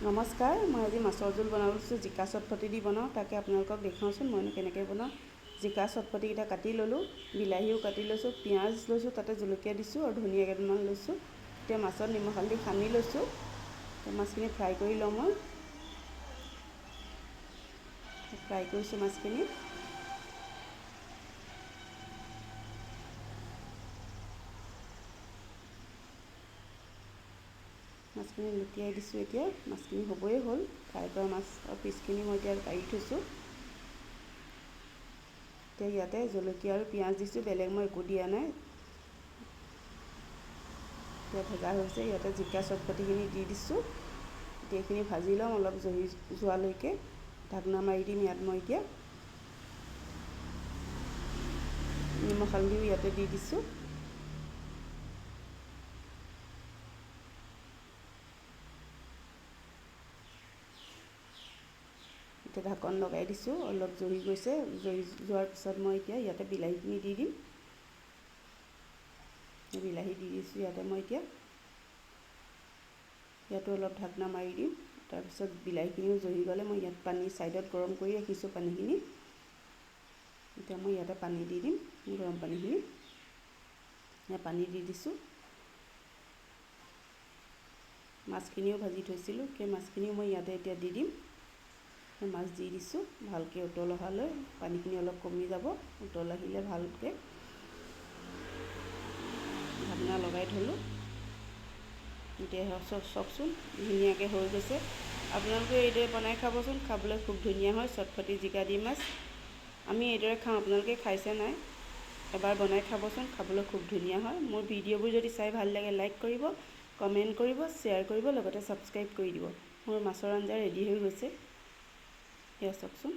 নমস্কাৰ, মই আজি মাছৰ জোল বনাবলৈ জিকা চটফটি দি বনাওঁ। তাকে আপোনালোকক দেখাওঁচোন মইনো কেনেকৈ বনাওঁ। জিকা চটফটিকেইটা কাটি ল'লোঁ, বিলাহীও কাটি লৈছোঁ, পিঁয়াজ লৈছোঁ, তাতে জলকীয়া দিছোঁ আৰু ধনিয়া কেইটামান লৈছোঁ। এতিয়া মাছত নিমখ হালধি সানি লৈছোঁ। এতিয়া মাছখিনি ফ্ৰাই কৰি লওঁ। মই ফ্ৰাই কৰিছোঁ মাছখিনি। মাছখিনি লুটিয়াই দিছোঁ। এতিয়া মাছখিনি হ'বই হ'ল। ফ্ৰাই কৰা মাছ আৰু পিচখিনি মই এতিয়া কাঢ়ি থৈছোঁ। এতিয়া ইয়াতে জলকীয়া আৰু পিঁয়াজ দিছোঁ, বেলেগ মই একো দিয়া নাই। এতিয়া ভজা হৈছে, ইয়াতে জিকা চটফটিখিনি দি দিছোঁ। এতিয়া এইখিনি ভাজি লওঁ অলপ জহি যোৱালৈকে। ঢাকনা মাৰি দিম ইয়াত। মই এতিয়া নিমখ হালধিও ইয়াতে দি দিছোঁ। এতিয়া ঢাকন লগাই দিছোঁ, অলপ জহি গৈছে। জহি যোৱাৰ পিছত মই এতিয়া ইয়াতে বিলাহীখিনি দি দিম। বিলাহী দি দিছোঁ ইয়াতে মই এতিয়া। ইয়াতো অলপ ঢাকনা মাৰি দিম। তাৰপিছত বিলাহীখিনিও জহি গ'লে মই ইয়াত পানী ছাইডত গৰম কৰি ৰাখিছোঁ পানীখিনি। এতিয়া মই ইয়াতে পানী দি দিম, গৰম পানীখিনি। ইয়াত পানী দি দিছোঁ। মাছখিনিও ভাজি থৈছিলোঁ, সেই মাছখিনিও মই ইয়াতে এতিয়া দি দিম। মাছ দি দিছোঁ, ভালকৈ উতল অহালৈ। পানীখিনি অলপ কমি যাব, উতল আহিলে ভালকৈ ঢাকনা লগাই থ'লোঁ। এতিয়া চাওকচোন ধুনীয়াকৈ হৈ গৈছে। আপোনালোকে এইদৰে বনাই খাবচোন, খাবলৈ খুব ধুনীয়া হয়। চটফটি জিকা দি মাছ আমি এইদৰে খাওঁ, আপোনালোকে খাইছে নাই? এবাৰ বনাই খাবচোন, খাবলৈ খুব ধুনীয়া হয়। মোৰ ভিডিঅ'বোৰ যদি চাই ভাল লাগে লাইক কৰিব, কমেণ্ট কৰিব, শ্বেয়াৰ কৰিব, লগতে ছাবস্ক্ৰাইব কৰি দিব। মোৰ মাছৰ আঞ্জা ৰেডি হৈ গৈছে। এয়া চাওকচোন।